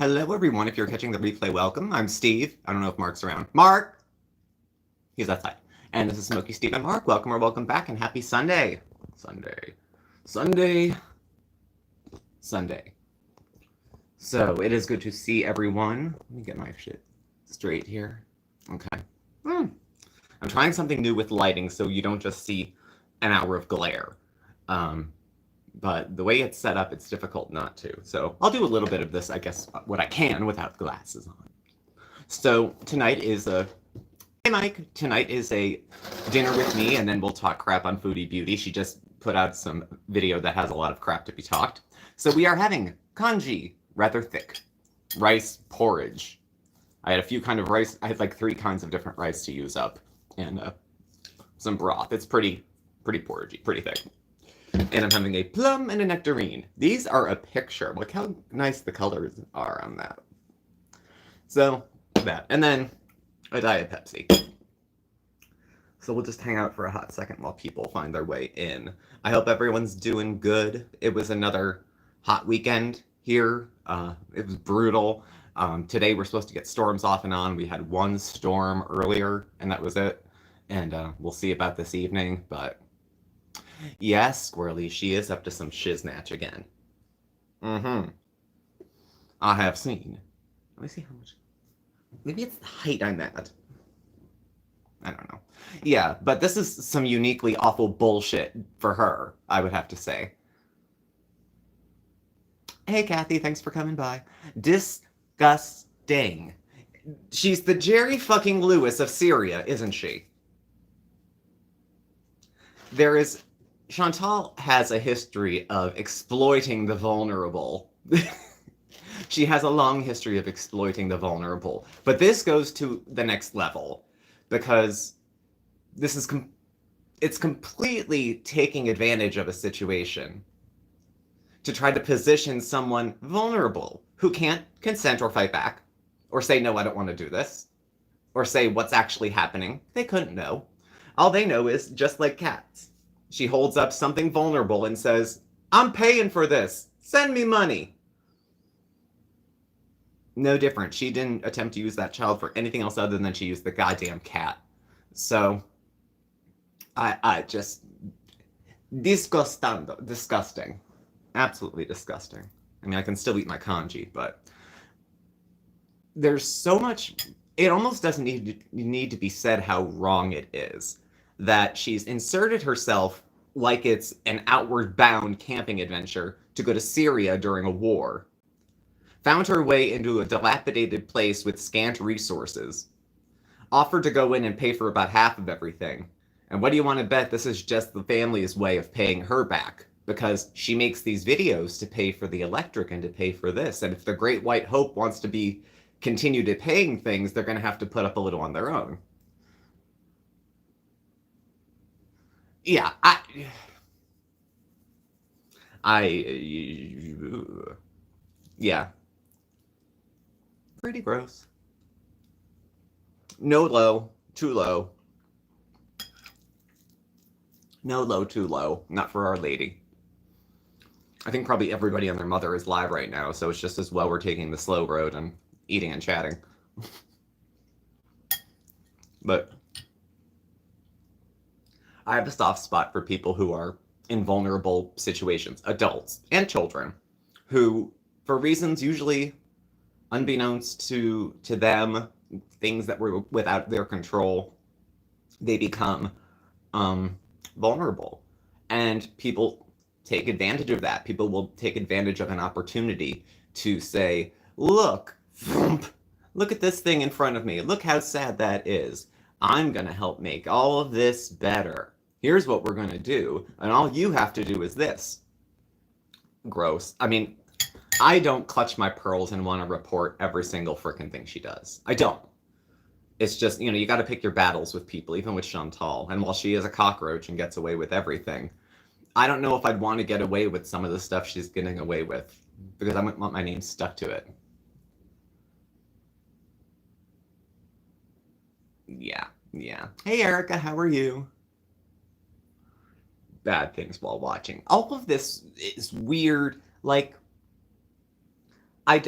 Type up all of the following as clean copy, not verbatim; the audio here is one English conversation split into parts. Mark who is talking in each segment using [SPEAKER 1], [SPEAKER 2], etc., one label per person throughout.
[SPEAKER 1] Hello, everyone. If you're catching the replay, welcome. I'm Steve. I don't know if Mark's around. Mark! He's outside. And this is Smokeysteveandmarc. Welcome or welcome back, and happy Sunday. Sunday. So, it is good to see everyone. Let me get my shit straight here. Okay. I'm trying something new with lighting so you don't just see an hour of glare. But the way it's set up, it's difficult not to. So I'll do a little bit of this, I guess, what I can without glasses on. So tonight is a... Hey, Mike. Tonight is a dinner with me, and then we'll talk crap on Foodie Beauty. She just put out some video that has a lot of crap to be talked. So we are having congee, rather thick, rice porridge. I had a few kinds of rice. I had like 3 kinds of different rice to use up, and some broth. It's pretty porridgey, pretty thick. And I'm having a plum and a nectarine. These are a picture. Look how nice the colors are on that. So, that. And then a Diet Pepsi. So we'll just hang out for a hot second while people find their way in. I hope everyone's doing good. It was another hot weekend here. It was brutal. Today we're supposed to get storms off and on. We had 1 storm earlier, and that was it. And we'll see about this evening, but... Yes, Squirrely, she is up to some shiznatch again. I have seen. Let me see how much. Maybe it's the height I'm at. I don't know. Yeah, but this is some uniquely awful bullshit for her, I would have to say. Hey, Kathy, thanks for coming by. Disgusting. She's the Jerry fucking Lewis of Syria, isn't she? Shantel has a history of exploiting the vulnerable. She has a long history of exploiting the vulnerable. But this goes to the next level, because this is it's completely taking advantage of a situation to try to position someone vulnerable who can't consent or fight back, or say, no, I don't want to do this, or say what's actually happening. They couldn't know. All they know is, just like cats, she holds up something vulnerable and says, I'm paying for this. Send me money. No different. She didn't attempt to use that child for anything else other than she used the goddamn cat. So, I just... Disgusting. Absolutely disgusting. I mean, I can still eat my congee, but... There's so much... It almost doesn't need to be said how wrong it is. That she's inserted herself like it's an outward-bound camping adventure to go to Syria during a war. Found her way into a dilapidated place with scant resources. Offered to go in and pay for about half of everything. And what do you want to bet this is just the family's way of paying her back? Because she makes these videos to pay for the electric and to pay for this. And if the Great White Hope wants to continue to paying things, they're going to have to put up a little on their own. Yeah, yeah. Pretty gross. No low, too low. No low, too low. Not for Our Lady. I think probably everybody and their mother is live right now, so it's just as well we're taking the slow road and eating and chatting. But... I have a soft spot for people who are in vulnerable situations, adults and children, who, for reasons usually unbeknownst to them, things that were without their control, they become vulnerable. And people take advantage of that. People will take advantage of an opportunity to say, look at this thing in front of me. Look how sad that is. I'm going to help make all of this better. Here's what we're going to do, and all you have to do is this. Gross. I mean, I don't clutch my pearls and want to report every single frickin' thing she does. I don't. It's just, you got to pick your battles with people, even with Shantel. And while she is a cockroach and gets away with everything, I don't know if I'd want to get away with some of the stuff she's getting away with, because I wouldn't want my name stuck to it. Yeah. Hey, Erica, how are you? Bad things while watching. All of this is weird. Like,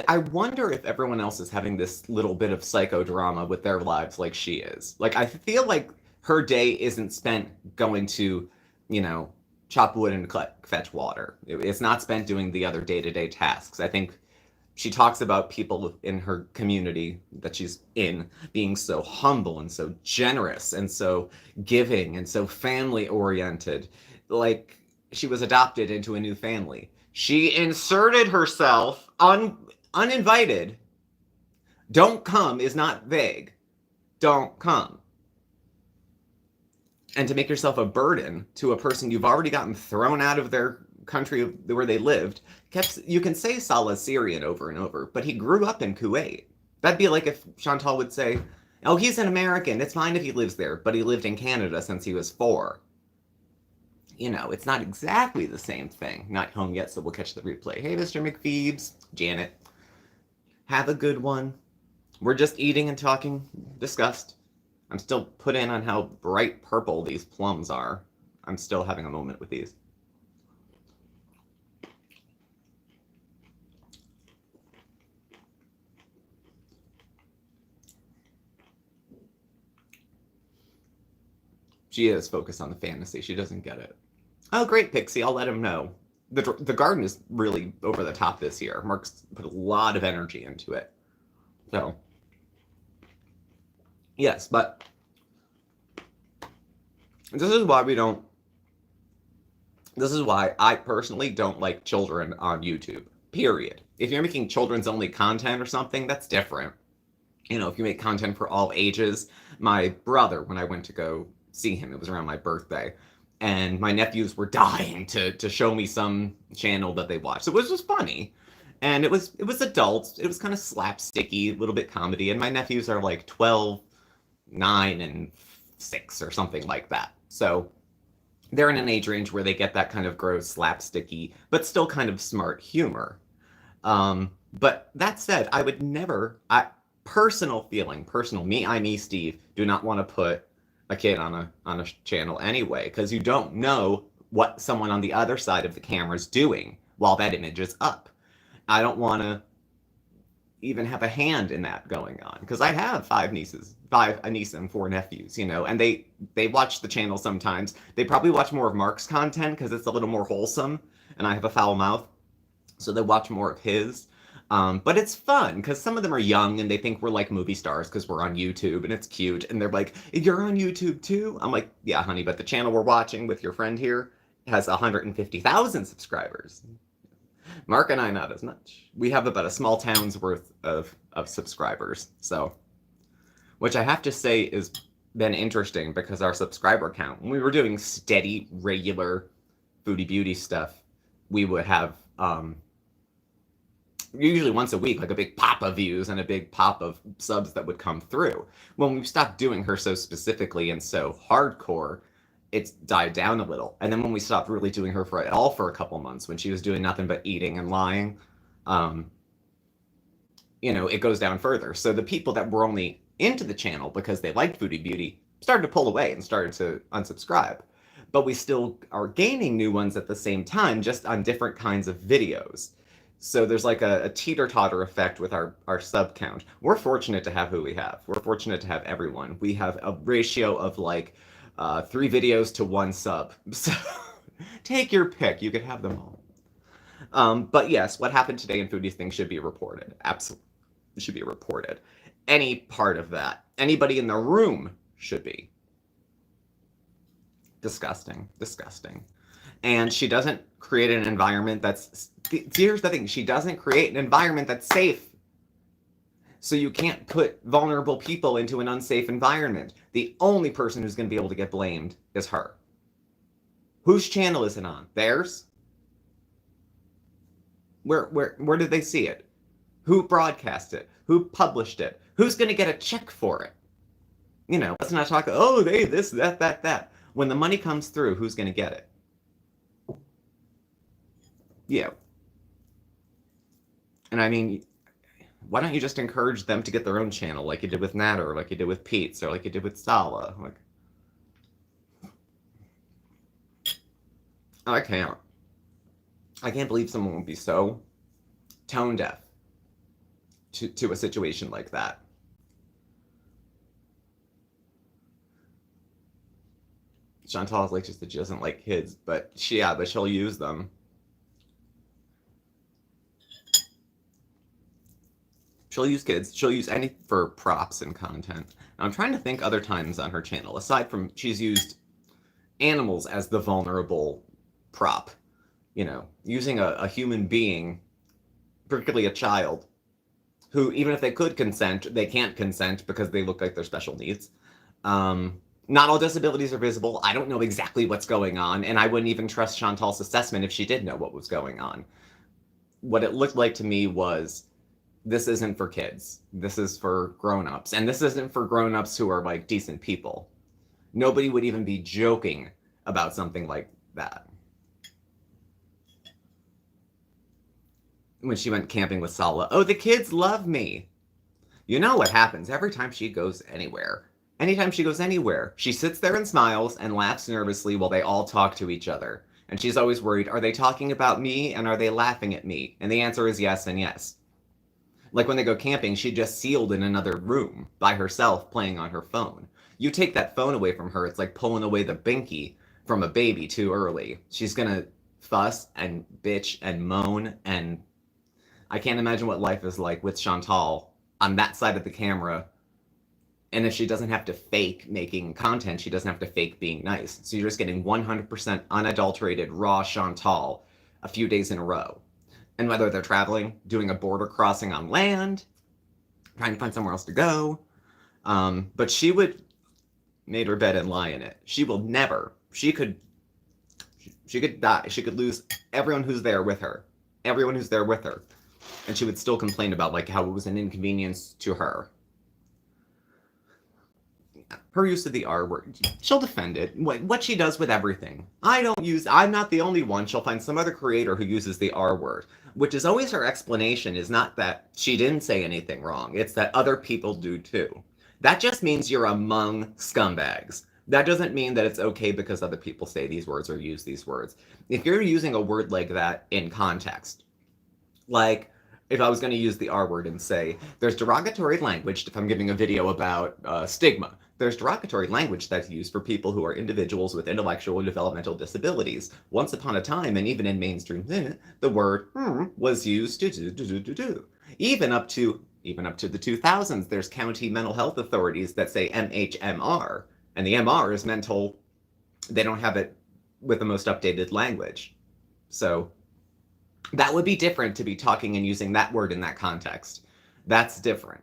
[SPEAKER 1] I wonder if everyone else is having this little bit of psychodrama with their lives like she is. Like, I feel like her day isn't spent going to, you know, chop wood and fetch water. It's not spent doing the other day-to-day tasks. I think she talks about people in her community that she's in being so humble and so generous and so giving and so family oriented. Like, she was adopted into a new family. She inserted herself uninvited. Don't come is not vague. Don't come. And to make yourself a burden to a person you've already gotten thrown out of their country where they lived, you can say Salah's Syrian over and over, but he grew up in Kuwait. That'd be like if Shantel would say, oh, he's an American. It's fine if he lives there, but he lived in Canada since he was 4. You know, it's not exactly the same thing. Not home yet, so we'll catch the replay. Hey, Mr. McPhoebes, Janet. Have a good one. We're just eating and talking. Disgust. I'm still put in on how bright purple these plums are. I'm still having a moment with these. She is focused on the fantasy. She doesn't get it. Oh, great, Pixie. I'll let him know. The garden is really over the top this year. Mark's put a lot of energy into it. So, yes, but this is why I personally don't like children on YouTube, period. If you're making children's only content or something, that's different. You know, if you make content for all ages, my brother, when I went to go see him, it was around my birthday, and my nephews were dying to show me some channel that they watched. So it was just funny. And it was adult. It was kind of slapsticky, a little bit comedy. And my nephews are like 12, 9, and 6 or something like that. So they're in an age range where they get that kind of gross, slapsticky, but still kind of smart humor. But that said, I would never, personal me, Steve, do not want to put a kid on a channel anyway, because you don't know what someone on the other side of the camera is doing while that image is up. I don't want to even have a hand in that going on, because I have a niece and 4 nephews, you know, and they watch the channel sometimes. They probably watch more of Mark's content because it's a little more wholesome, and I have a foul mouth, so they watch more of his. But it's fun because some of them are young and they think we're like movie stars because we're on YouTube and it's cute. And they're like, you're on YouTube too? I'm like, yeah, honey, but the channel we're watching with your friend here has 150,000 subscribers. Mark and I, not as much. We have about a small town's worth of subscribers. So, which I have to say has been interesting because our subscriber count, when we were doing steady, regular Foodie Beauty stuff, we would have, usually once a week, like a big pop of views and a big pop of subs that would come through. When we stopped doing her so specifically and so hardcore, it's died down a little. And then when we stopped really doing her for a couple months, when she was doing nothing but eating and lying, you know, it goes down further. So the people that were only into the channel because they liked Foodie Beauty started to pull away and started to unsubscribe. But we still are gaining new ones at the same time, just on different kinds of videos. So there's like a teeter-totter effect with our sub count. We're fortunate to have who we have. We're fortunate to have everyone. We have a ratio of like 3 videos to 1 sub. So take your pick. You could have them all. But yes, what happened today in Foodie's thing should be reported. Absolutely. It should be reported. Any part of that. Anybody in the room should be. Disgusting. Disgusting. And she doesn't create an environment that's... Here's the thing. She doesn't create an environment that's safe. So you can't put vulnerable people into an unsafe environment. The only person who's going to be able to get blamed is her. Whose channel is it on? Theirs? Where did they see it? Who broadcast it? Who published it? Who's going to get a check for it? You know, let's not talk, oh, they, this, that. When the money comes through, who's going to get it? Yeah. And I mean, why don't you just encourage them to get their own channel like you did with Natter, or like you did with Pete's, or like you did with Salah? Like, I can't believe someone would be so tone deaf to a situation like that. Chantal is like just that she doesn't like kids, but she'll use them. She'll use kids. She'll use any for props and content. Now, I'm trying to think other times on her channel, aside from she's used animals as the vulnerable prop. You know, using a human being, particularly a child, who, even if they could consent, they can't consent because they look like they're special needs. Not all disabilities are visible. I don't know exactly what's going on, and I wouldn't even trust Chantal's assessment if she did know what was going on. What it looked like to me was, this isn't for kids. This is for grown-ups. And this isn't for grown-ups who are, like, decent people. Nobody would even be joking about something like that. When she went camping with Sala, oh, the kids love me. You know what happens every time she goes anywhere. Anytime she goes anywhere, she sits there and smiles and laughs nervously while they all talk to each other. And she's always worried, are they talking about me and are they laughing at me? And the answer is yes and yes. Like when they go camping, she's just sealed in another room by herself playing on her phone. You take that phone away from her, it's like pulling away the binky from a baby too early. She's gonna fuss and bitch and moan, and I can't imagine what life is like with Chantal on that side of the camera. And if she doesn't have to fake making content, she doesn't have to fake being nice. So you're just getting 100% unadulterated, raw Chantal a few days in a row. And whether they're traveling, doing a border crossing on land, trying to find somewhere else to go. But she would made her bed and lie in it. She will never. She could die. She could lose everyone who's there with her. Everyone who's there with her. And she would still complain about like how it was an inconvenience to her. Her use of the R word, she'll defend it. What she does with everything. I'm not the only one. She'll find some other creator who uses the R word, which is always her explanation, is not that she didn't say anything wrong. It's that other people do too. That just means you're among scumbags. That doesn't mean that it's okay because other people say these words or use these words. If you're using a word like that in context, like if I was going to use the R word and say, there's derogatory language, if I'm giving a video about stigma, there's derogatory language that's used for people who are individuals with intellectual and developmental disabilities. Once upon a time, and even in mainstream, the word was used to do. Even up to the 2000s, there's county mental health authorities that say MHMR, and the MR is mental. They don't have it with the most updated language. So that would be different to be talking and using that word in that context. That's different.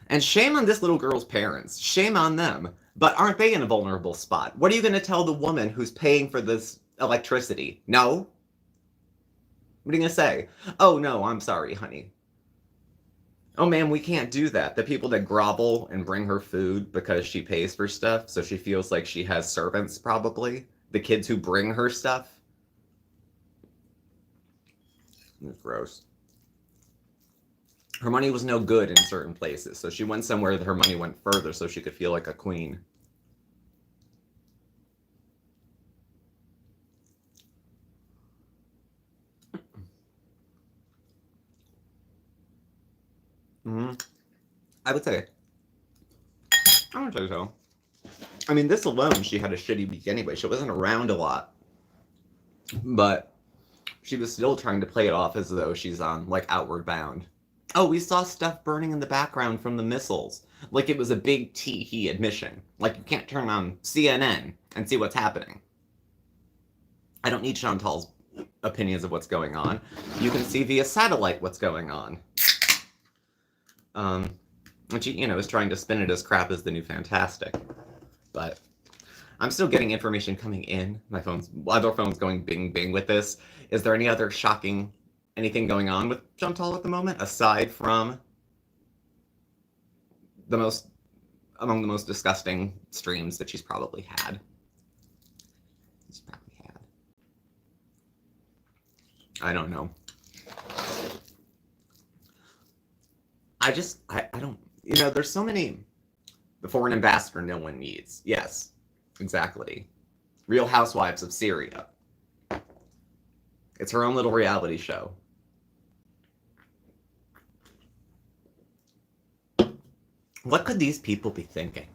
[SPEAKER 1] And shame on this little girl's parents. Shame on them. But aren't they in a vulnerable spot? What are you going to tell the woman who's paying for this electricity? No? What are you going to say? Oh, no, I'm sorry, honey. Oh, ma'am, we can't do that. The people that grovel and bring her food because she pays for stuff, so she feels like she has servants, probably. The kids who bring her stuff. It's gross. Her money was no good in certain places, so she went somewhere that her money went further so she could feel like a queen. I would say so. I mean, this alone, she had a shitty week anyway. She wasn't around a lot. But she was still trying to play it off as though she's on, like, Outward Bound. Oh, we saw stuff burning in the background from the missiles. Like it was a big tee-hee admission. Like you can't turn on CNN and see what's happening. I don't need Chantal's opinions of what's going on. You can see via satellite what's going on. And she, is trying to spin it as crap as the new Fantastic. But I'm still getting information coming in. My other phone's going bing bing with this. Is there any other shocking anything going on with Chantal at the moment, aside from among the most disgusting streams that she's probably had? I don't know. I don't, there's so many. The foreign ambassador no one needs. Yes, exactly. Real Housewives of Syria. It's her own little reality show. What could these people be thinking?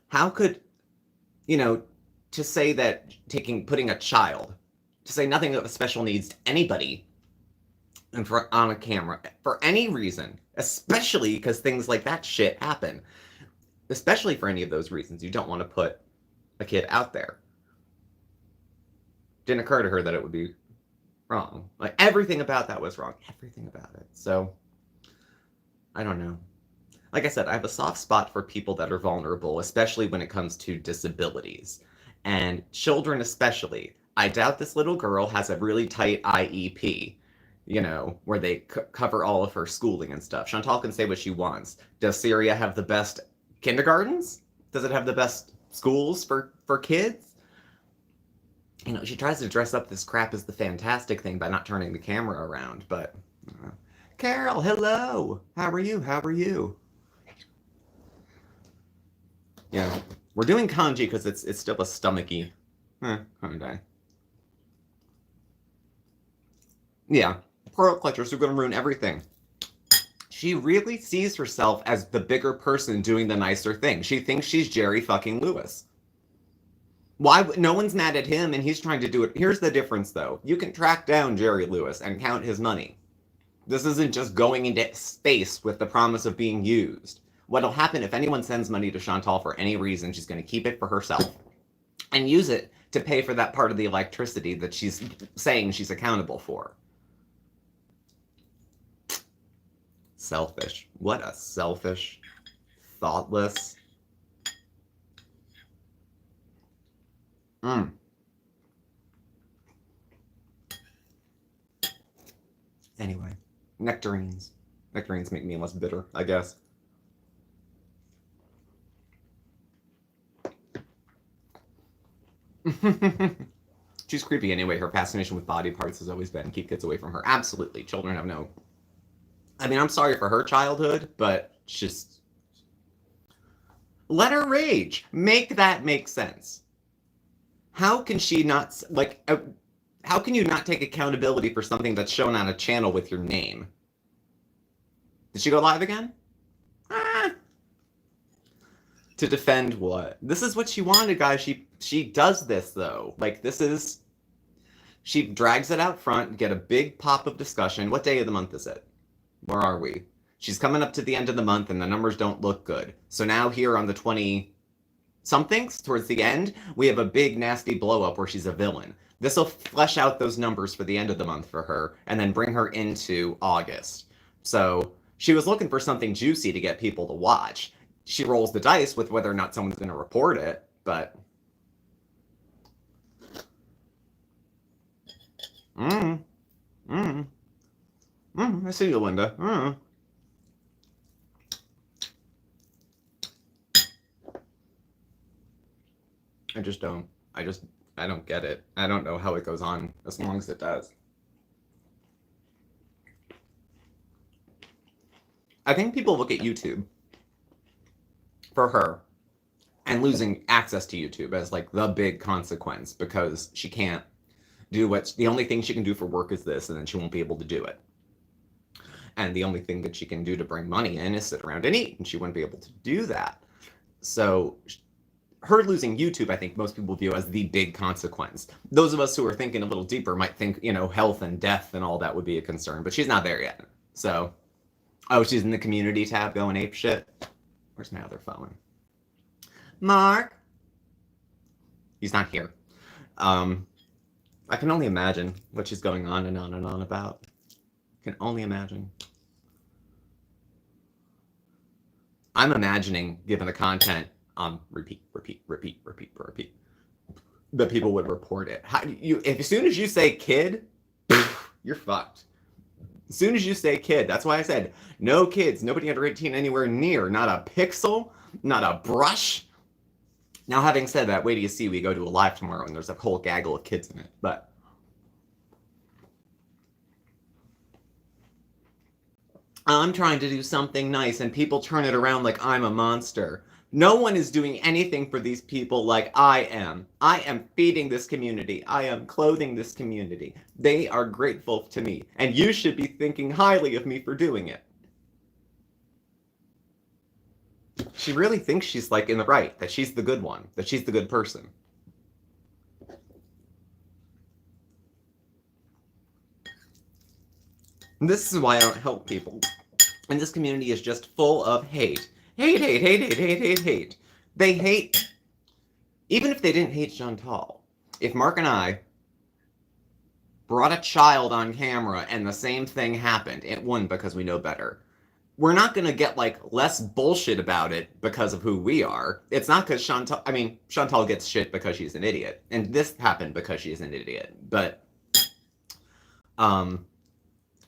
[SPEAKER 1] How could, to say that putting a child, to say nothing of special needs to anybody on a camera for any reason, especially because things like that shit happen, especially for any of those reasons, you don't want to put a kid out there. Didn't occur to her that it would be wrong. Like, everything about that was wrong. Everything about it. So, I don't know. Like I said, I have a soft spot for people that are vulnerable, especially when it comes to disabilities. And children especially. I doubt this little girl has a really tight IEP, where they cover all of her schooling and stuff. Shantel can say what she wants. Does Syria have the best kindergartens? Does it have the best schools for kids? She tries to dress up this crap as the fantastic thing by not turning the camera around, but... Carol, hello! How are you? How are you? Yeah, we're doing Congee because it's still a stomachy holiday. Yeah, pearl clutchers are going to ruin everything. She really sees herself as the bigger person doing the nicer thing. She thinks she's Jerry fucking Lewis. Why? No one's mad at him, and he's trying to do it. Here's the difference, though. You can track down Jerry Lewis and count his money. This isn't just going into space with the promise of being used. What'll happen if anyone sends money to Shantel for any reason, she's going to keep it for herself and use it to pay for that part of the electricity that she's saying she's accountable for. Selfish. What a selfish, thoughtless. Anyway, nectarines. Nectarines make me less bitter, I guess. She's creepy anyway. Her fascination with body parts has always been keep kids away from her. Absolutely. Children have no... I mean, I'm sorry for her childhood, but just... let her rage. Make that make sense. How can she not... how can you not take accountability for something that's shown on a channel with your name? Did she go live again? To defend what? This is what she wanted, guys. She does this, though. This is... She drags it out front, get a big pop of discussion. What day of the month is it? Where are we? She's coming up to the end of the month, and the numbers don't look good. So now here on the 20-somethings, towards the end, we have a big, nasty blow-up where she's a villain. This will flesh out those numbers for the end of the month for her, and then bring her into August. So she was looking for something juicy to get people to watch. She rolls the dice with whether or not someone's going to report it, but... I see you, Linda. I just don't. I don't get it. I don't know how it goes on as long as it does. I think people look at YouTube for her and losing access to YouTube as the big consequence because she can't do the only thing she can do for work is this, and then she won't be able to do it. And the only thing that she can do to bring money in is sit around and eat, and she wouldn't be able to do that. So her losing YouTube, I think most people view as the big consequence. Those of us who are thinking a little deeper might think, health and death and all that would be a concern, but she's not there yet. So, she's in the community tab going ape shit. Where's my other phone? Mark? He's not here. I can only imagine what she's going on and on and on about. I can only imagine. I'm imagining, given the content, repeat, that people would report it. As soon as you say kid, you're fucked. As soon as you say kid, that's why I said no kids, nobody under 18 anywhere near, not a pixel, not a brush. Now, having said that, wait till you see we go to a live tomorrow and there's a whole gaggle of kids in it. But I'm trying to do something nice and people turn it around like I'm a monster. No one is doing anything for these people like I am. I am feeding this community. I am clothing this community. They are grateful to me, and you should be thinking highly of me for doing it. She really thinks she's like in the right, that she's the good one, that she's the good person. And this is why I don't help people. And this community is just full of hate. Hate, hate, hate, hate, hate, hate, hate. They hate, even if they didn't hate Shantel, if Mark and I brought a child on camera and the same thing happened, it wouldn't because we know better. We're not going to get like less bullshit about it because of who we are. It's not because Shantel, I mean, Shantel gets shit because she's an idiot. And this happened because she's an idiot. But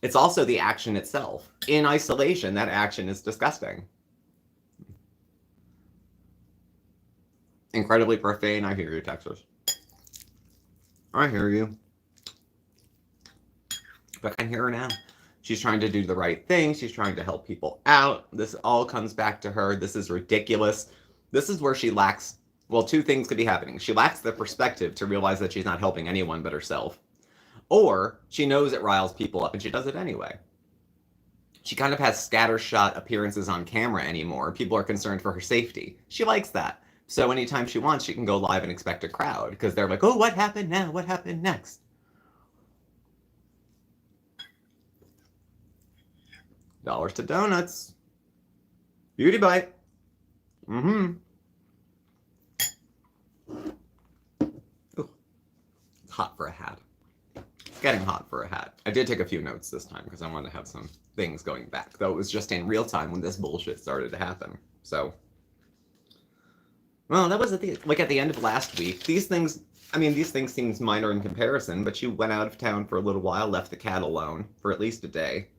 [SPEAKER 1] it's also the action itself. In isolation, that action is disgusting. Incredibly profane. I hear you, Texas. I hear you. But I can hear her now. She's trying to do the right thing. She's trying to help people out. This all comes back to her. This is ridiculous. This is where she lacks, well, two things could be happening. She lacks the perspective to realize that she's not helping anyone but herself. Or she knows it riles people up and she does it anyway. She kind of has scattershot appearances on camera anymore. People are concerned for her safety. She likes that. So anytime she wants, she can go live and expect a crowd because they're like, oh, what happened now? What happened next? Dollars to donuts. Beauty bite. Mm-hmm. Ooh. Hot for a hat. Getting hot for a hat. I did take a few notes this time because I wanted to have some things going back. Though it was just in real time when this bullshit started to happen. So, well, that was at the end of last week. These things, I mean, these things seem minor in comparison, but she went out of town for a little while, left the cat alone for at least a day.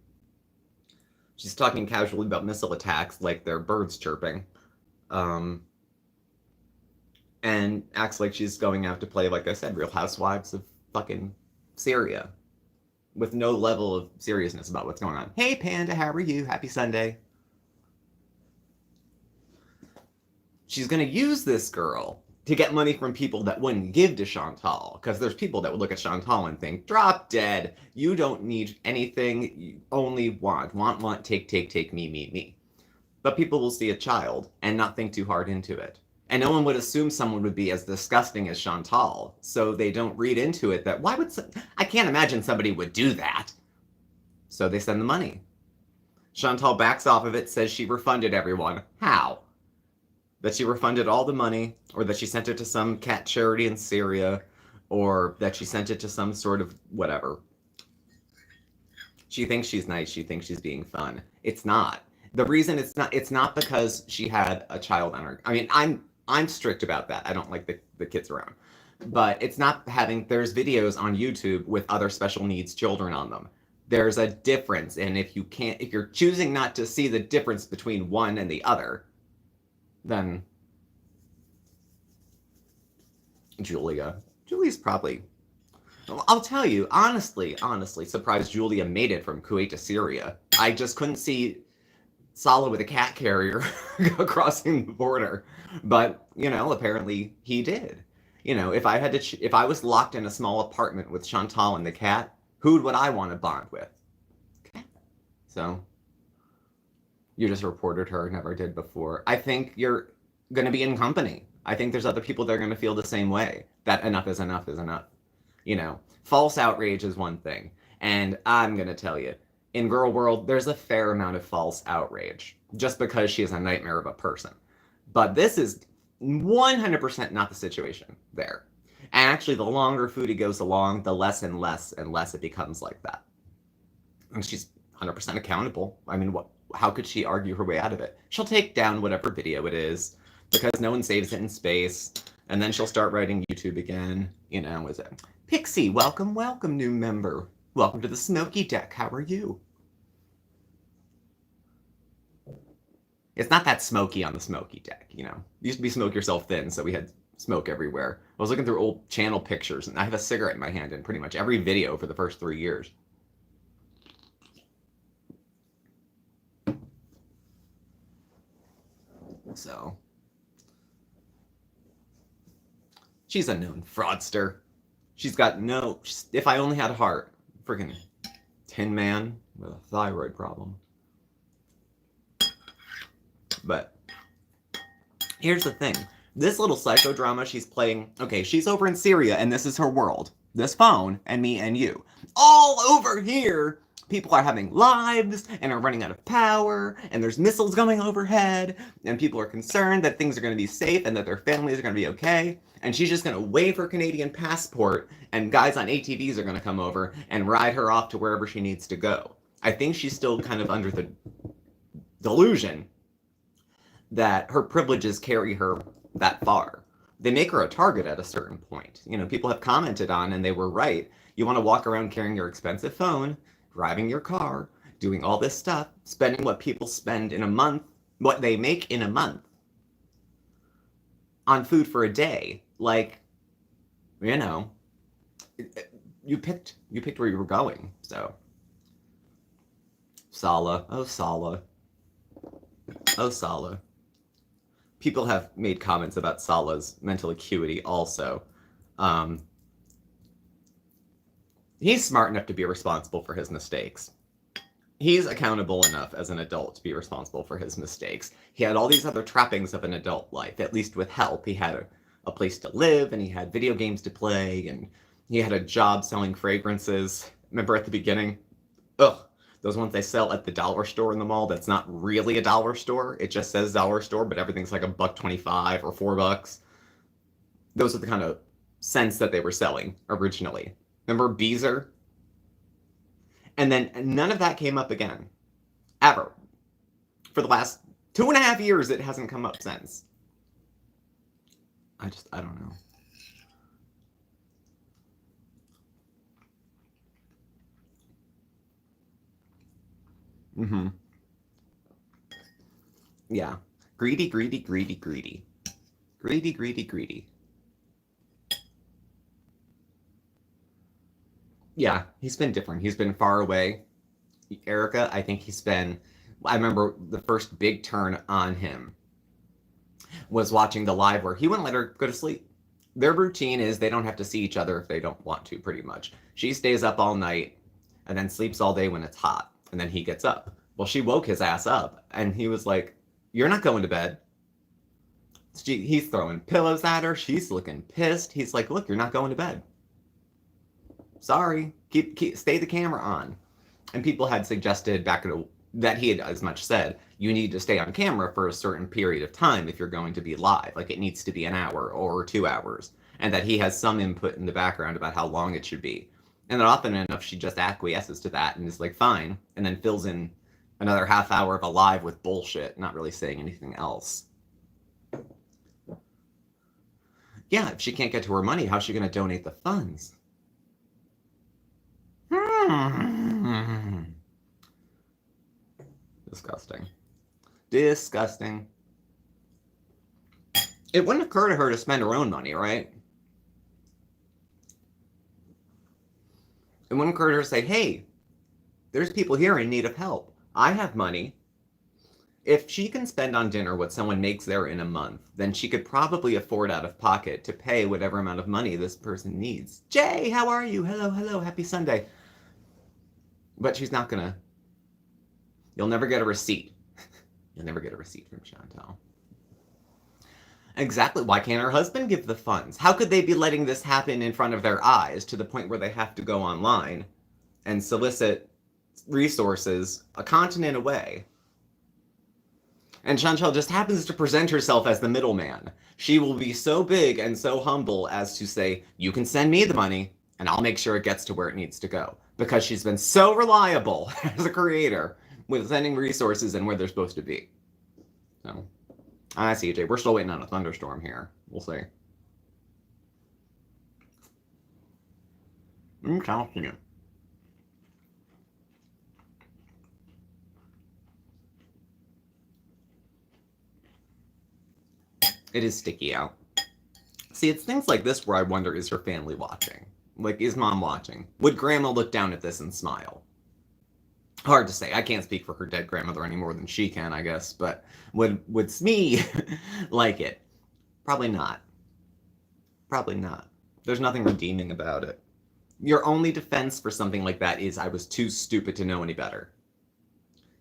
[SPEAKER 1] She's talking casually about missile attacks like they're birds chirping. And acts like she's going out to play, like I said, Real Housewives of fucking Syria. With no level of seriousness about what's going on. Hey, Panda, how are you? Happy Sunday. She's going to use this girl to get money from people that wouldn't give to Shantel. Because there's people that would look at Shantel and think, drop dead. You don't need anything. You only want, take, me. But people will see a child and not think too hard into it. And no one would assume someone would be as disgusting as Shantel. So they don't read into it that, why would, I can't imagine somebody would do that. So they send the money. Shantel backs off of it, says she refunded everyone. How? That she refunded all the money, or that she sent it to some cat charity in Syria, or that she sent it to some sort of whatever. She thinks she's nice. She thinks she's being fun. It's not. The reason it's not because she had a child on her. I mean, I'm strict about that. I don't like the kids around. But it's not having, there's videos on YouTube with other special needs children on them. There's a difference. And if you're choosing not to see the difference between one and the other, then Julia's probably, I'll tell you, honestly, surprised Julia made it from Kuwait to Syria. I just couldn't see Salah with a cat carrier crossing the border. But, apparently he did. If I was locked in a small apartment with Shantel and the cat, who would I want to bond with? Okay. So, you just reported her, never did before. I think you're going to be in company. I think there's other people that are going to feel the same way. That enough is enough is enough. False outrage is one thing. And I'm going to tell you, in girl world, there's a fair amount of false outrage. Just because she is a nightmare of a person. But this is 100% not the situation there. And actually, the longer Foodie goes along, the less and less and less it becomes like that. And she's 100% accountable. I mean, how could she argue her way out of it? She'll take down whatever video it is because no one saves it in space. And then she'll start writing YouTube again. Is it? Pixie, welcome, new member. Welcome to the Smoky Deck. How are you? It's not that smoky on the Smoky Deck, It used to be smoke yourself thin, so we had smoke everywhere. I was looking through old channel pictures, and I have a cigarette in my hand in pretty much every video for the first 3 years. So, She's a known fraudster. She's got no... If I only had a heart. Freaking Tin Man with a thyroid problem. But here's the thing. This little psychodrama she's playing... Okay, she's over in Syria, and this is her world. This phone, and me and you. All over here, people are having lives, and are running out of power, and there's missiles going overhead, and people are concerned that things are going to be safe, and that their families are going to be okay. And she's just going to wave her Canadian passport, and guys on ATVs are going to come over and ride her off to wherever she needs to go. I think she's still kind of under the delusion that her privileges carry her that far. They make her a target at a certain point. You know, people have commented on, and they were right, you want to walk around carrying your expensive phone, driving your car, doing all this stuff, spending what people spend in a month, what they make in a month, on food for a day. Like, you know, you picked where you were going, so. Sala. Oh, Sala. Oh, Sala. People have made comments about Sala's mental acuity also. He's smart enough to be responsible for his mistakes. He's accountable enough as an adult to be responsible for his mistakes. He had all these other trappings of an adult life, at least with help. He had a place to live, and he had video games to play, and he had a job selling fragrances. Remember at the beginning? Ugh. Those ones they sell at the dollar store in the mall that's not really a dollar store. It just says dollar store, but everything's like $1.25 or $4. Those are the kind of scents that they were selling originally. Remember Beezer? And then none of that came up again. Ever. For the last 2.5 years, it hasn't come up since. I don't know. Mm-hmm. Yeah. Greedy, greedy, greedy, greedy. Greedy, greedy, greedy. Yeah, he's been different. He's been far away. Erica, I think he's been... I remember the first big turn on him was watching the live where he wouldn't let her go to sleep. Their routine is they don't have to see each other if they don't want to, pretty much. She stays up all night and then sleeps all day when it's hot. And then he gets up. Well, she woke his ass up, and he was like, you're not going to bed. He's throwing pillows at her. She's looking pissed. He's like, look, you're not going to bed. Sorry. Stay the camera on. And people had suggested that he had as much said, you need to stay on camera for a certain period of time if you're going to be live. Like, it needs to be an hour or 2 hours. And that he has some input in the background about how long it should be. And then often enough, she just acquiesces to that and is like, fine, and then fills in another half hour of a live with bullshit, not really saying anything else. Yeah, if she can't get to her money, how's she going to donate the funds? Disgusting. Disgusting. It wouldn't occur to her to spend her own money, right? It wouldn't occur to her to say, hey, there's people here in need of help. I have money. If she can spend on dinner what someone makes there in a month, then she could probably afford out of pocket to pay whatever amount of money this person needs. Jay, how are you? Hello, hello, happy Sunday. But she's not gonna... You'll never get a receipt. You'll never get a receipt from Shantel. Exactly. Why can't her husband give the funds? How could they be letting this happen in front of their eyes to the point where they have to go online and solicit resources a continent away? And Shantel just happens to present herself as the middleman. She will be so big and so humble as to say, you can send me the money and I'll make sure it gets to where it needs to go. Because she's been so reliable as a creator with sending resources and where they're supposed to be. So... I see, AJ. We're still waiting on a thunderstorm here. We'll see. I'm telling you. It is sticky out. See, it's things like this where I wonder, is her family watching? Like, is mom watching? Would grandma look down at this and smile? Hard to say. I can't speak for her dead grandmother any more than she can, I guess. But would Smee like it? Probably not. Probably not. There's nothing redeeming about it. Your only defense for something like that is I was too stupid to know any better.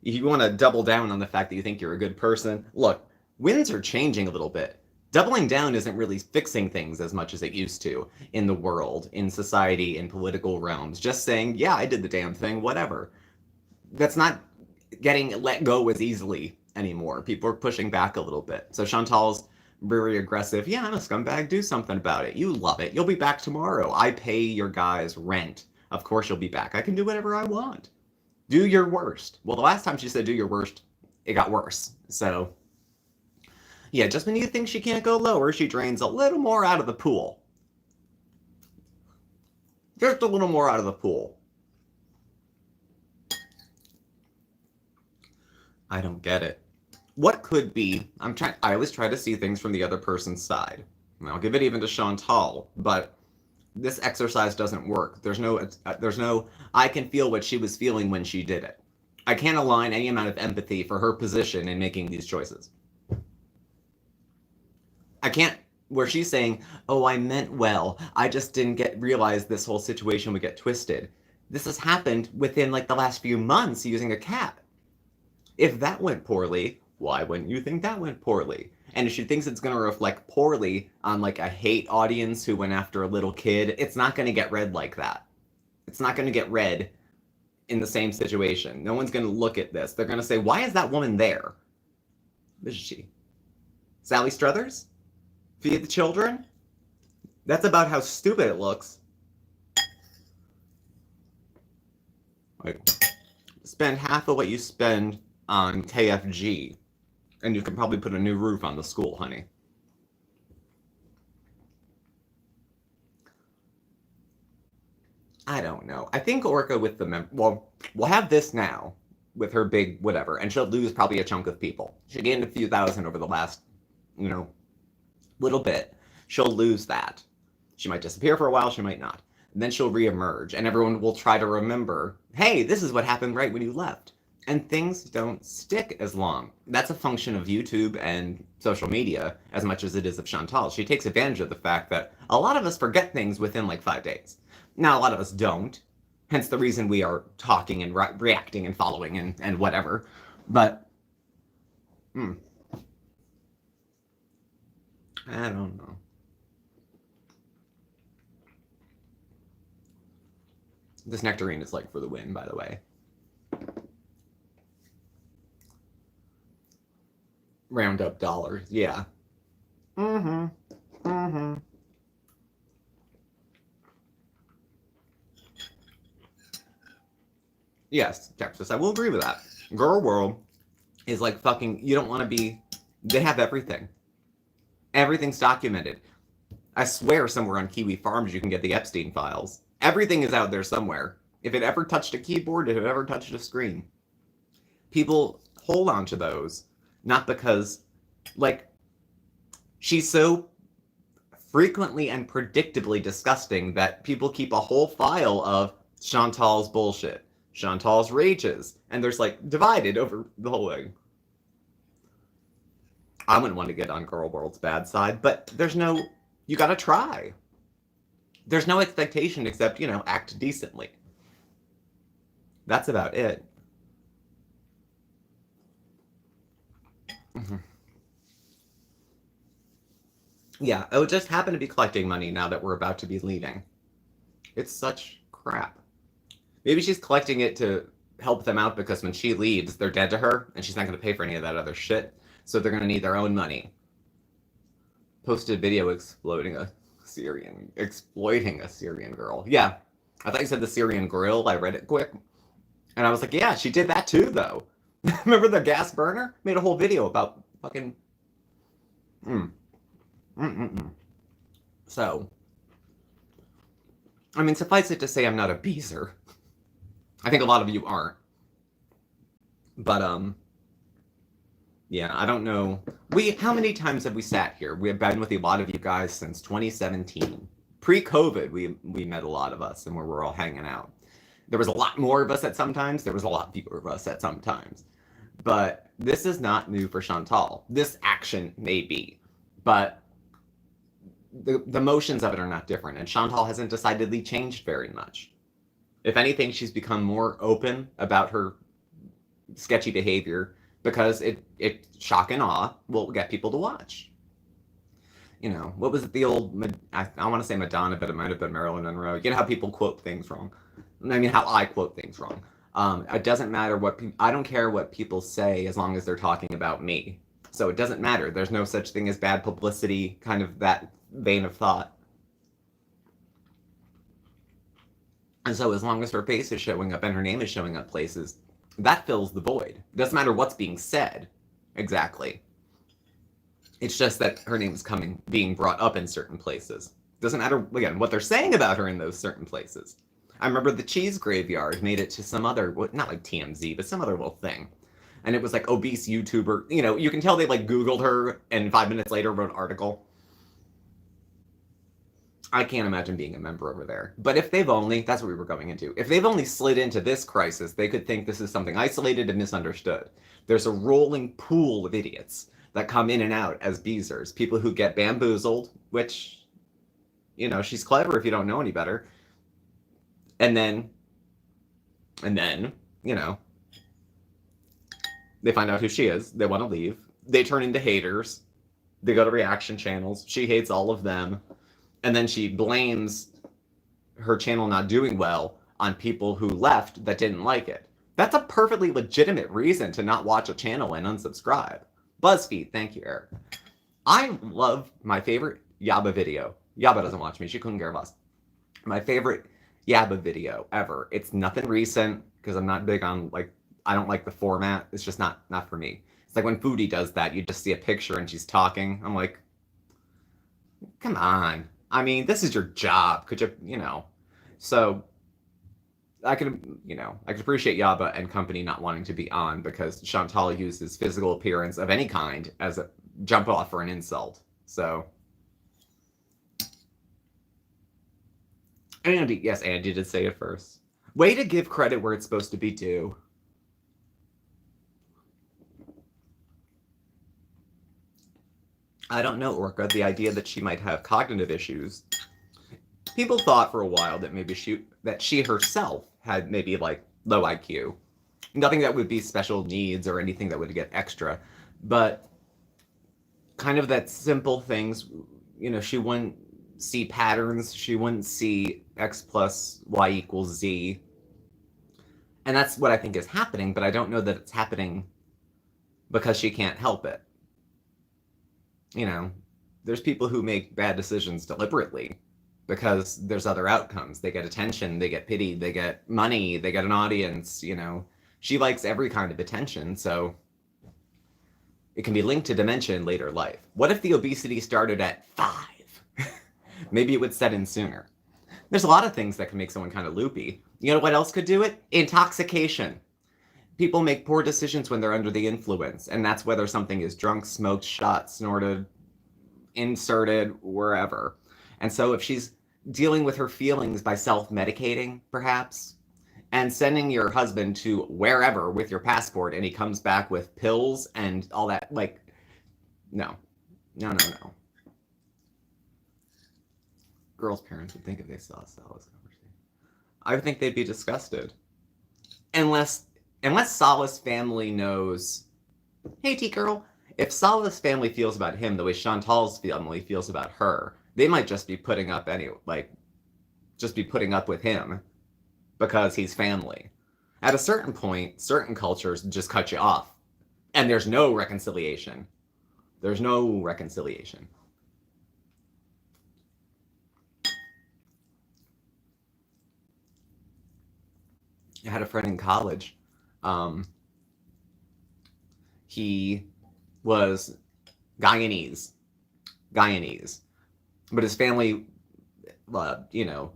[SPEAKER 1] If you want to double down on the fact that you think you're a good person, look, winds are changing a little bit. Doubling down isn't really fixing things as much as it used to in the world, in society, in political realms. Just saying, yeah, I did the damn thing, whatever. That's not getting let go as easily anymore. People are pushing back a little bit. So Chantal's very aggressive. Yeah, I'm a scumbag. Do something about it. You love it. You'll be back tomorrow. I pay your guys rent. Of course you'll be back. I can do whatever I want. Do your worst. Well, the last time she said do your worst, it got worse. So, yeah, just when you think she can't go lower, she drains a little more out of the pool. Just a little more out of the pool. I don't get it. What could be, I always try to see things from the other person's side. And I'll give it even to Shantel, but this exercise doesn't work. There's no, I can feel what she was feeling when she did it. I can't align any amount of empathy for her position in making these choices. I can't, where she's saying, oh, I meant well. I just didn't realize this whole situation would get twisted. This has happened within like the last few months using a cat. If that went poorly, why wouldn't you think that went poorly? And if she thinks it's going to reflect poorly on like a hate audience who went after a little kid, it's not going to get read like that. It's not going to get read in the same situation. No one's going to look at this. They're going to say, why is that woman there? Is she? Sally Struthers? Feed the children? That's about how stupid it looks. Like, spend half of what you spend on KFG, and you can probably put a new roof on the school, honey. I don't know. I think Orca with the well, we'll have this now with her big whatever, and she'll lose probably a chunk of people. She gained a few thousand over the last, little bit. She'll lose that. She might disappear for a while, she might not. And then she'll reemerge, and everyone will try to remember, hey, this is what happened right when you left. And things don't stick as long. That's a function of YouTube and social media as much as it is of Shantel. She takes advantage of the fact that a lot of us forget things within like 5 days. Now, a lot of us don't. Hence the reason we are talking and reacting and following and whatever. But, I don't know. This nectarine is like for the win, by the way. Round up dollars, yeah. Yes, Texas, I will agree with that. Girl World is like fucking, you don't want to be, they have everything. Everything's documented. I swear somewhere on Kiwi Farms you can get the Epstein files. Everything is out there somewhere. If it ever touched a keyboard, if it ever touched a screen. People hold on to those. Not because, like, she's so frequently and predictably disgusting that people keep a whole file of Chantal's bullshit, Chantal's rages, and there's, like, divided over the whole thing. I wouldn't want to get on Girl World's bad side, but there's no, you gotta try. There's no expectation except, act decently. That's about it. Yeah, I would just happen to be collecting money now that we're about to be leaving. It's such crap. Maybe she's collecting it to help them out because when she leaves, they're dead to her, and she's not going to pay for any of that other shit. So they're going to need their own money. Posted a video exploiting a Syrian girl. Yeah, I thought you said the Syrian grill. I read it quick. And I was like, yeah, she did that too, though. Remember the gas burner? Made a whole video about fucking... So, I mean, suffice it to say I'm not a beezer. I think a lot of you aren't. But, yeah, I don't know. How many times have we sat here? We have been with a lot of you guys since 2017. Pre-COVID, we met a lot of us, and we're all hanging out. There was a lot more of us at some times. There was a lot fewer of us at some times. But this is not new for Shantel. This action may be. But the motions of it are not different, and Shantel hasn't decidedly changed very much. If anything, she's become more open about her sketchy behavior because it shock and awe will get people to watch. You know, what was it, the old, I want to say Madonna, but it might have been Marilyn Monroe. You know how people quote things wrong. I mean, how I quote things wrong. It doesn't matter what, I don't care what people say as long as they're talking about me. So it doesn't matter. There's no such thing as bad publicity, kind of that vein of thought. And so as long as her face is showing up and her name is showing up places, that fills the void. It doesn't matter what's being said exactly. It's just that her name's being brought up in certain places. Doesn't matter, again, what they're saying about her in those certain places. I remember the Cheese Graveyard made it to some other, not like TMZ, but some other little thing. And it was like obese YouTuber, you know, you can tell they like Googled her and 5 minutes later wrote an article. I can't imagine being a member over there. But if they've only, that's what we were going into, if they've only slid into this crisis, they could think this is something isolated and misunderstood. There's a rolling pool of idiots that come in and out as Beezers. People who get bamboozled, which, you know, she's clever if you don't know any better. And then, you know, they find out who she is. They want to leave. They turn into haters. They go to reaction channels. She hates all of them. And then she blames her channel not doing well on people who left that didn't like it. That's a perfectly legitimate reason to not watch a channel and unsubscribe. BuzzFeed, thank you, Eric. I love my favorite Yaba video. Yaba doesn't watch me. She couldn't care less. My favorite Yaba video ever. It's nothing recent because I'm not big on, like, I don't like the format. It's just not for me. It's like when Foodie does that, you just see a picture and she's talking. I'm like, come on. I mean, this is your job. Could you, you know? So I could appreciate Yaba and company not wanting to be on because Shantel uses physical appearance of any kind as a jump off for an insult. So, Andy, yes, Andy did say it first. Way to give credit where it's supposed to be due. I don't know, Orca, the idea that she might have cognitive issues. People thought for a while that maybe she herself had maybe like low IQ. Nothing that would be special needs or anything that would get extra, but kind of that simple things, you know, she wouldn't see patterns, she wouldn't see X plus Y equals Z. And that's what I think is happening, but I don't know that it's happening because she can't help it. You know, there's people who make bad decisions deliberately because there's other outcomes. They get attention, they get pity, they get money, they get an audience, you know. She likes every kind of attention, so it can be linked to dementia in later life. What if the obesity started at 5? Maybe it would set in sooner. There's a lot of things that can make someone kind of loopy. You know what else could do it? Intoxication. People make poor decisions when they're under the influence, and that's whether something is drunk, smoked, shot, snorted, inserted, wherever. And so if she's dealing with her feelings by self-medicating, perhaps, and sending your husband to wherever with your passport, and he comes back with pills and all that, like, no. Girls' parents would think if they saw Salah's conversation. I would think they'd be disgusted. Unless Salah's family knows, hey, T-girl, if Salah's family feels about him the way Chantal's family feels about her, they might just be putting up with him because he's family. At a certain point, certain cultures just cut you off, and there's no reconciliation. There's no reconciliation. I had a friend in college. He was Guyanese, but his family, you know,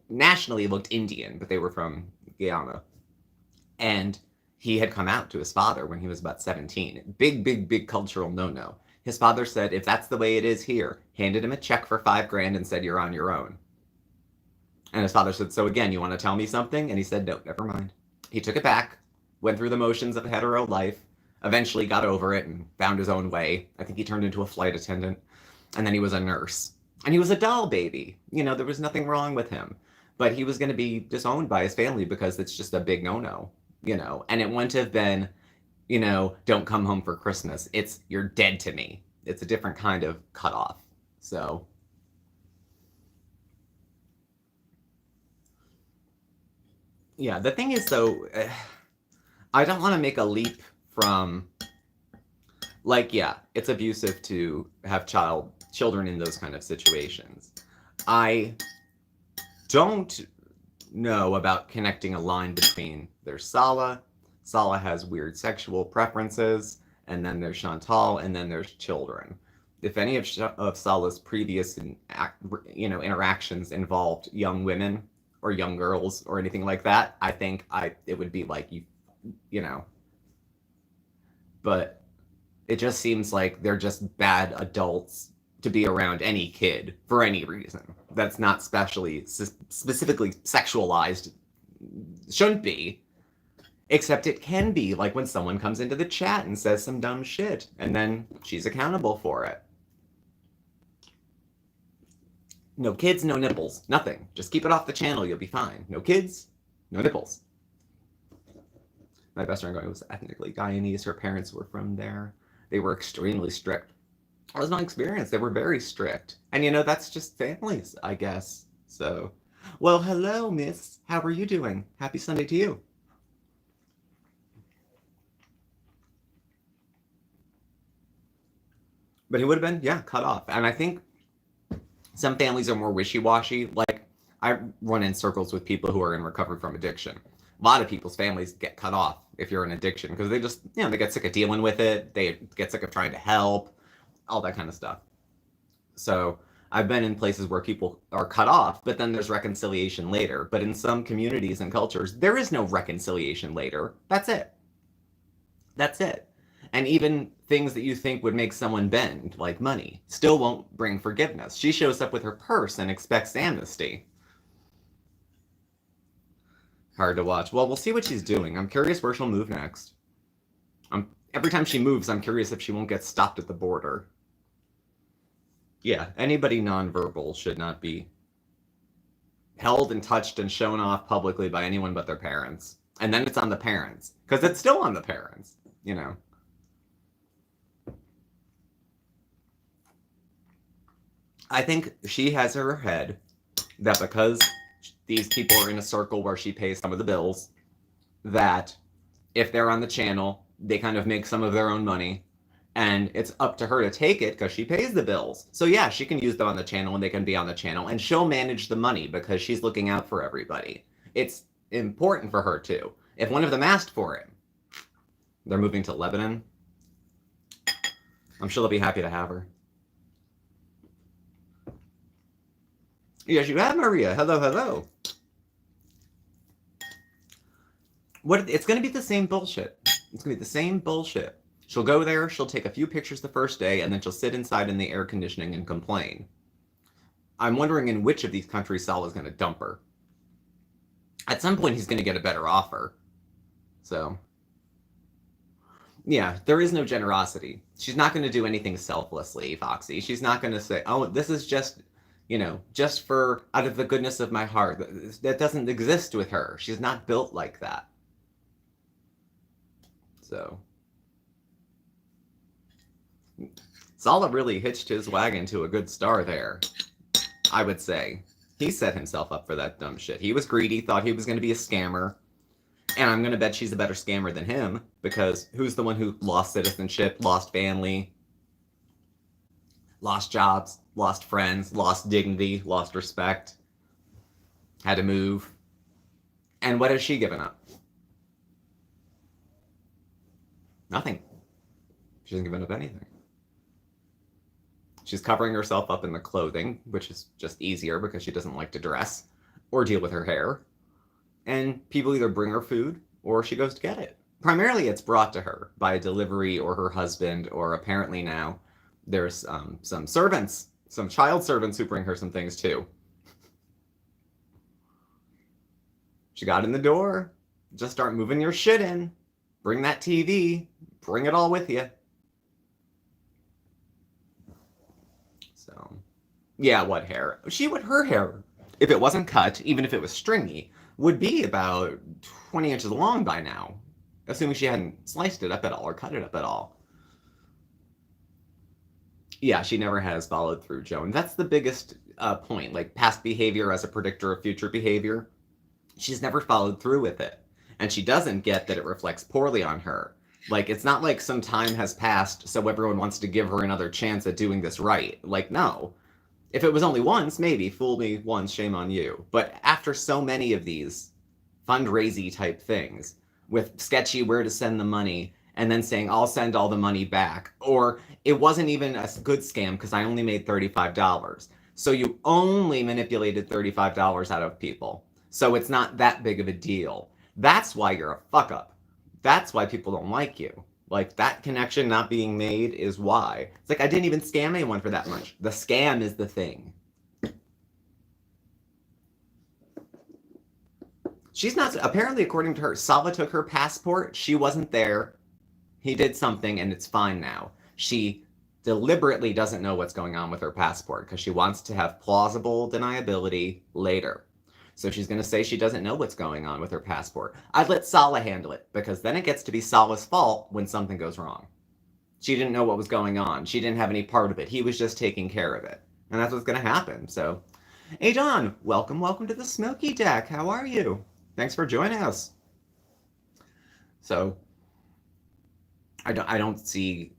[SPEAKER 1] nationally looked Indian, but they were from Guyana. And he had come out to his father when he was about 17. Big cultural no-no. His father said, if that's the way it is here, handed him a check for $5,000 and said, you're on your own. And his father said, so again, you want to tell me something? And he said, no, never mind. He took it back, went through the motions of hetero life, eventually got over it and found his own way. I think he turned into a flight attendant. And then he was a nurse. And he was a doll baby. There was nothing wrong with him. But he was going to be disowned by his family because it's just a big no-no, And it wouldn't have been, don't come home for Christmas. It's, you're dead to me. It's a different kind of cutoff. So, yeah, the thing is, though, I don't want to make a leap from, yeah, it's abusive to have children in those kind of situations. I don't know about connecting a line between there's Sala. Sala has weird sexual preferences, and then there's Shantel, and then there's children. If any of Sala's previous interactions involved young women or young girls or anything like that, I think it would be like but it just seems like they're just bad adults to be around any kid for any reason. That's not specifically sexualized. Shouldn't be. Except it can be, like when someone comes into the chat and says some dumb shit, and then she's accountable for it. No kids, no nipples. Nothing. Just keep it off the channel, you'll be fine. No kids, no nipples. My best friend was ethnically Guyanese. Her parents were from there. They were extremely strict. That was my experience. They were very strict. And that's just families, I guess. So, well, hello, miss. How are you doing? Happy Sunday to you. But he would have been, cut off. And I think some families are more wishy-washy. Like, I run in circles with people who are in recovery from addiction. A lot of people's families get cut off if you're in addiction because they just, they get sick of dealing with it. They get sick of trying to help, all that kind of stuff. So I've been in places where people are cut off, but then there's reconciliation later. But in some communities and cultures, there is no reconciliation later. That's it. That's it. And even things that you think would make someone bend, like money, still won't bring forgiveness. She shows up with her purse and expects amnesty. Hard to watch. Well, we'll see what she's doing. I'm curious where she'll move next. Every time she moves, I'm curious if she won't get stopped at the border. Yeah, anybody nonverbal should not be held and touched and shown off publicly by anyone but their parents. And then it's on the parents, because it's still on the parents, I think she has in her head that because these people are in a circle where she pays some of the bills, that if they're on the channel, they kind of make some of their own money, and it's up to her to take it because she pays the bills. So yeah, she can use them on the channel and they can be on the channel, and she'll manage the money because she's looking out for everybody. It's important for her too. If one of them asked for it, they're moving to Lebanon. I'm sure they'll be happy to have her. Yes, you have, Maria. Hello, hello. It's going to be the same bullshit. It's going to be the same bullshit. She'll go there, she'll take a few pictures the first day, and then she'll sit inside in the air conditioning and complain. I'm wondering in which of these countries Sal is going to dump her. At some point, he's going to get a better offer. So, yeah, there is no generosity. She's not going to do anything selflessly, Foxy. She's not going to say, oh, this is just, just for out of the goodness of my heart. That doesn't exist with her. She's not built like that. So, Sala really hitched his wagon to a good star there, I would say. He set himself up for that dumb shit. He was greedy, thought he was going to be a scammer. And I'm going to bet she's a better scammer than him, because who's the one who lost citizenship, lost family, lost jobs, lost friends, lost dignity, lost respect, had to move. And what has she given up? Nothing. She hasn't given up anything. She's covering herself up in the clothing, which is just easier because she doesn't like to dress or deal with her hair. And people either bring her food or she goes to get it. Primarily, it's brought to her by a delivery or her husband, or apparently now there's some servants, some child servants who bring her some things too. She got in the door. Just start moving your shit in. Bring that TV. Bring it all with you. So, Yeah, what hair? Her hair, if it wasn't cut, even if it was stringy, would be about 20 inches long by now. Assuming she hadn't sliced it up at all or cut it up at all. Yeah, she never has followed through, Joan. That's the biggest point. Like past behavior as a predictor of future behavior. She's never followed through with it. And she doesn't get that it reflects poorly on her. Like, it's not like some time has passed, so everyone wants to give her another chance at doing this right. Like, no. If it was only once, maybe. Fool me once, shame on you. But after so many of these fundraising type things, with sketchy where to send the money, and then saying, I'll send all the money back. Or it wasn't even a good scam because I only made $35. So you only manipulated $35 out of people. So it's not that big of a deal. That's why you're a fuck up. That's why people don't like you. Like, that connection not being made is why. It's like, I didn't even scam anyone for that much. The scam is the thing. She's not, apparently, according to her, Sala took her passport. She wasn't there. He did something, and it's fine now. She deliberately doesn't know what's going on with her passport because she wants to have plausible deniability later. So she's going to say she doesn't know what's going on with her passport. I'd let Sala handle it, because then it gets to be Sala's fault when something goes wrong. She didn't know what was going on. She didn't have any part of it. He was just taking care of it. And that's what's going to happen. So, hey, Don, welcome to the Smoky Deck. How are you? Thanks for joining us. So, I don't see...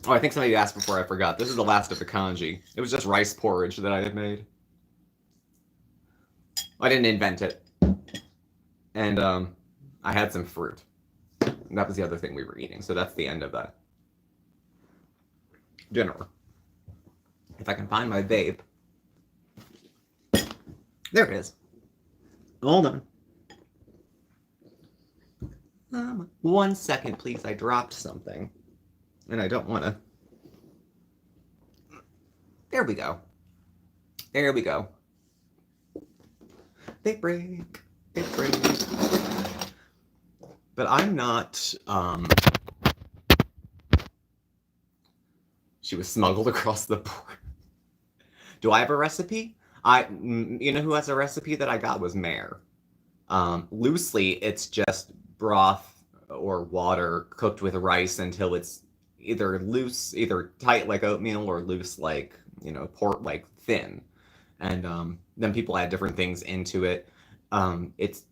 [SPEAKER 1] Oh, I think somebody asked before I forgot. This is the last of the congee. It was just rice porridge that I had made. I didn't invent it. And I had some fruit. And that was the other thing we were eating. So that's the end of that dinner. If I can find my vape. There it is. Hold on. 1 second, please. I dropped something. And I don't want to. There we go. There we go. They break. They break. But I'm not, She was smuggled across the border. Do I have a recipe? You know who has a recipe that I got was Mare. Loosely, it's just broth or water cooked with rice until it's either loose, either tight like oatmeal, or loose like, pork, like thin. And then people add different things into it. It's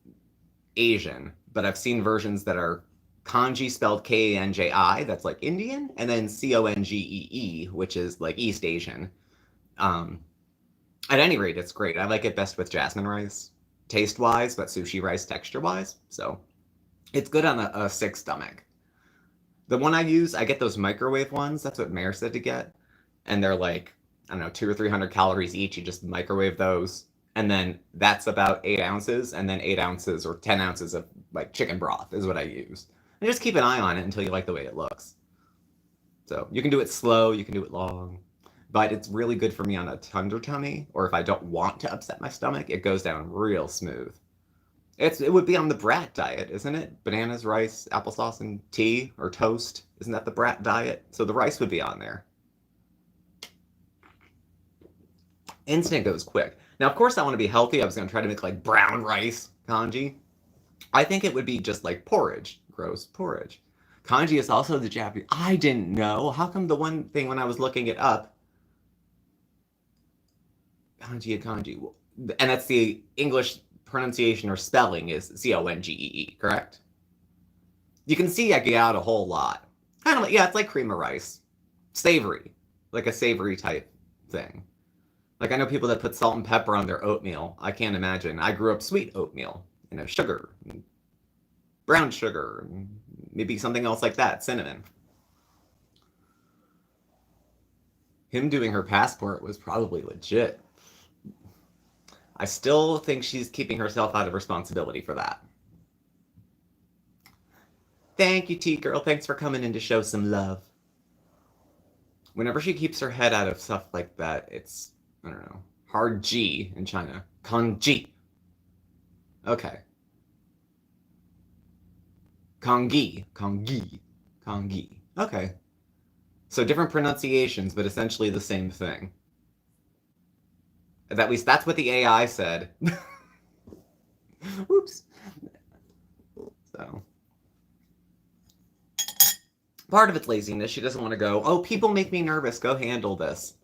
[SPEAKER 1] Asian, but I've seen versions that are Congee spelled Kanji, that's like Indian, and then Congee, which is like East Asian. At any rate, it's great. I like it best with jasmine rice, taste-wise, but sushi rice texture-wise. So it's good on a sick stomach. The one I use, I get those microwave ones. That's what Mare said to get. And they're like, I don't know, 200 or 300 calories each. You just microwave those. And then that's about 8 ounces. And then 8 ounces or 10 ounces of like chicken broth is what I use. And just keep an eye on it until you like the way it looks. So you can do it slow, you can do it long. But it's really good for me on a tender tummy. Or if I don't want to upset my stomach, it goes down real smooth. It would be on the brat diet, isn't it? Bananas, rice, applesauce, and tea, or toast. Isn't that the brat diet? So the rice would be on there. Instant goes quick. Now, of course, I want to be healthy. I was going to try to make like brown rice congee. I think it would be just like porridge. Gross porridge. Congee is also the Japanese. I didn't know. How come the one thing when I was looking it up, congee, and that's the English pronunciation or spelling is Congee, correct? You can see I get out a whole lot. Kind of like, yeah, it's like cream of rice. Savory. Like a savory type thing. Like, I know people that put salt and pepper on their oatmeal. I can't imagine. I grew up sweet oatmeal. Sugar. Brown sugar. Maybe something else like that. Cinnamon. Him doing her passport was probably legit. I still think she's keeping herself out of responsibility for that. Thank you, T-Girl. Thanks for coming in to show some love. Whenever she keeps her head out of stuff like that, it's, I don't know, hard G in China. Congee. Okay. Congee. Okay. So different pronunciations, but essentially the same thing. At least that's what the AI said. Oops. So part of it's laziness. She doesn't want to go, oh, people make me nervous. Go handle this.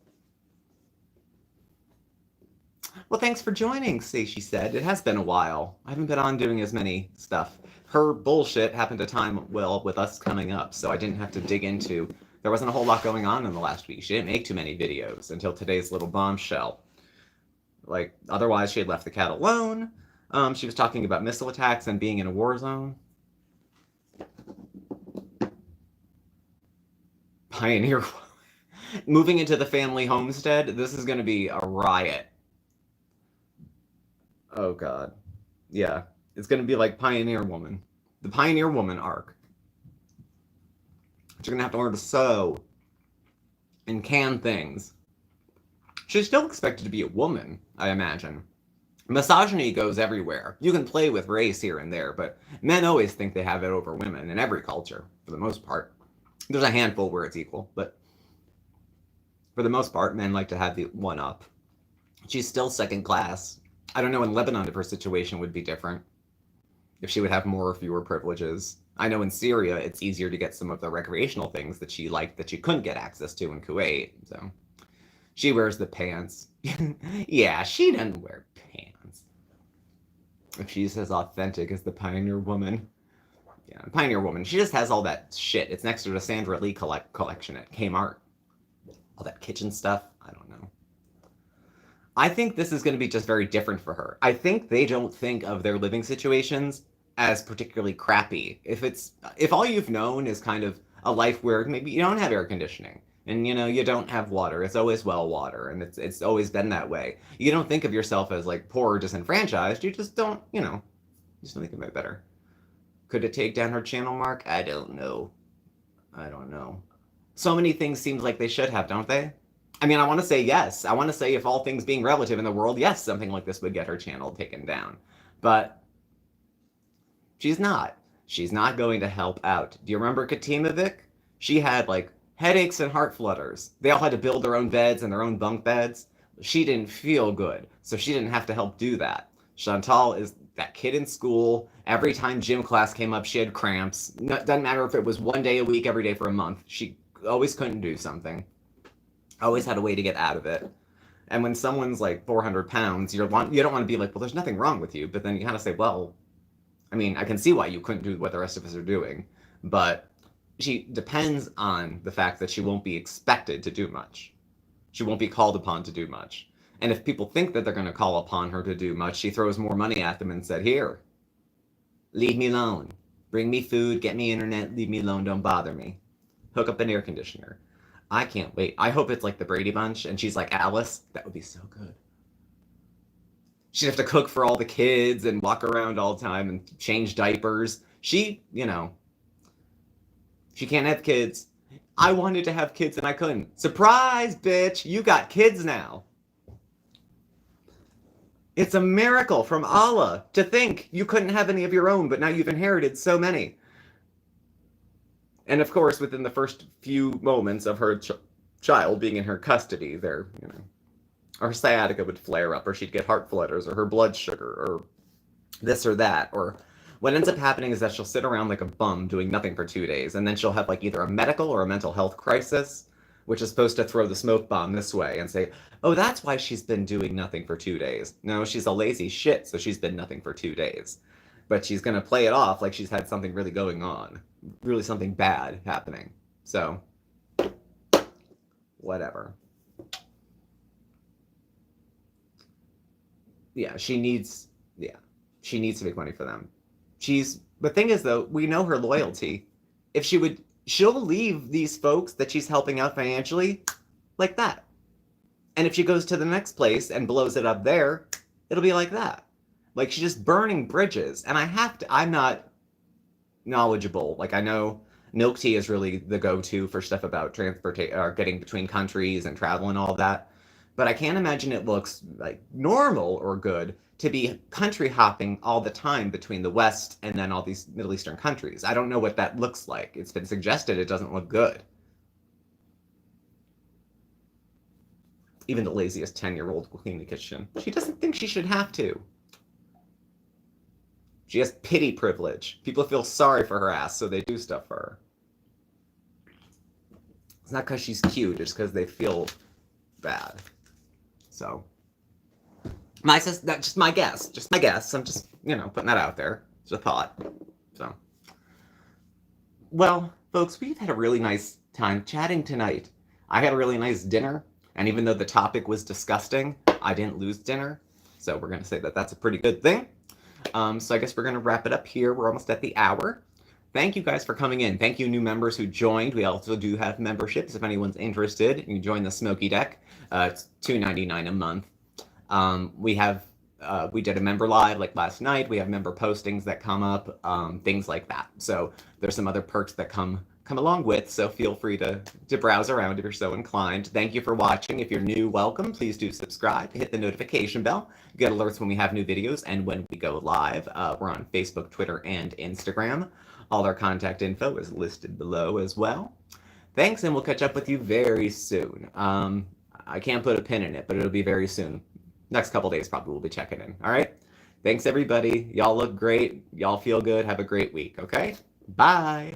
[SPEAKER 1] Well, thanks for joining, she said. It has been a while. I haven't been on doing as many stuff. Her bullshit happened to time well with us coming up, so I didn't have to dig into. There wasn't a whole lot going on in the last week. She didn't make too many videos until today's little bombshell. Like, otherwise, she had left the cat alone. She was talking about missile attacks and being in a war zone. Pioneer. Moving into the family homestead, this is going to be a riot. Oh, God. Yeah. It's going to be like Pioneer Woman. The Pioneer Woman arc. She's going to have to learn to sew and can things. She's still expected to be a woman, I imagine. Misogyny goes everywhere. You can play with race here and there, but men always think they have it over women in every culture, for the most part. There's a handful where it's equal, but for the most part, men like to have the one up. She's still second class. I don't know in Lebanon if her situation would be different. If she would have more or fewer privileges. I know in Syria it's easier to get some of the recreational things that she liked that she couldn't get access to in Kuwait. So she wears the pants. Yeah, she doesn't wear pants. If she's as authentic as the Pioneer Woman. Yeah, Pioneer Woman. She just has all that shit. It's next to the Sandra Lee collection at Kmart. All that kitchen stuff. I don't know. I think this is going to be just very different for her. I think they don't think of their living situations as particularly crappy. If all you've known is kind of a life where maybe you don't have air conditioning and you don't have water, it's always well water and it's always been that way. You don't think of yourself as like poor or disenfranchised. You just don't, just think of it better. Could it take down her channel, Mark? I don't know. So many things seem like they should have, don't they? I mean, I want to say yes. I want to say if all things being relative in the world, yes, something like this would get her channel taken down. But she's not. She's not going to help out. Do you remember Katimovic? She had like headaches and heart flutters. They all had to build their own beds and their own bunk beds. She didn't feel good, so she didn't have to help do that. Chantal is that kid in school. Every time gym class came up, she had cramps. Doesn't matter if it was one day a week, every day for a month. She always couldn't do something. Always had a way to get out of it. And when someone's like 400 pounds, you don't want to be like, well, there's nothing wrong with you. But then you kind of say, well, I mean, I can see why you couldn't do what the rest of us are doing. But she depends on the fact that she won't be expected to do much. She won't be called upon to do much. And if people think that they're going to call upon her to do much, she throws more money at them and said, here, leave me alone. Bring me food, get me internet, leave me alone, don't bother me. Hook up an air conditioner. I can't wait. I hope it's like the Brady Bunch and she's like Alice. That would be so good. She'd have to cook for all the kids and walk around all the time and change diapers. She can't have kids. I wanted to have kids and I couldn't. Surprise, bitch. You got kids now. It's a miracle from Allah to think you couldn't have any of your own, but now you've inherited so many. And of course, within the first few moments of her child being in her custody, her sciatica would flare up, or she'd get heart flutters, or her blood sugar, or this or that. Or what ends up happening is that she'll sit around like a bum doing nothing for 2 days, and then she'll have like either a medical or a mental health crisis, which is supposed to throw the smoke bomb this way and say, oh, that's why she's been doing nothing for 2 days. No, she's a lazy shit, so she's been nothing for 2 days. But she's going to play it off like she's had something really going on. Really something bad happening. So, whatever. Yeah, she needs to make money for them. The thing is though, we know her loyalty. If she'll leave these folks that she's helping out financially like that. And if she goes to the next place and blows it up there, it'll be like that. Like she's just burning bridges. And I'm not knowledgeable. Like I know milk tea is really the go-to for stuff about transportation or getting between countries and travel and all that. But I can't imagine it looks like normal or good to be country hopping all the time between the West and then all these Middle Eastern countries. I don't know what that looks like. It's been suggested it doesn't look good. Even the laziest 10-year-old will clean the kitchen. She doesn't think she should have to. She has pity privilege. People feel sorry for her ass, so they do stuff for her. It's not because she's cute, it's because they feel bad. So, that's just my guess. Just my guess. I'm just, putting that out there. It's a thought. So, well, folks, we've had a really nice time chatting tonight. I had a really nice dinner, and even though the topic was disgusting, I didn't lose dinner. So we're going to say that that's a pretty good thing. So I guess we're going to wrap it up here. We're almost at the hour. Thank you guys for coming in. Thank you, new members who joined. We also do have memberships if anyone's interested. You can join the Smokey Deck. It's $2.99 a month. We did a member live like last night. We have member postings that come up, things like that. So there's some other perks that come along with, so feel free to browse around if you're so inclined. Thank you for watching. If you're new, welcome. Please do subscribe, hit the notification bell, get alerts when we have new videos and when we go live. We're on Facebook, Twitter, and Instagram. All our contact info is listed below as well. Thanks, and we'll catch up with you very soon. I can't put a pin in it, but it'll be very soon. Next couple days probably we'll be checking in. All right? Thanks, everybody. Y'all look great. Y'all feel good. Have a great week, okay? Bye.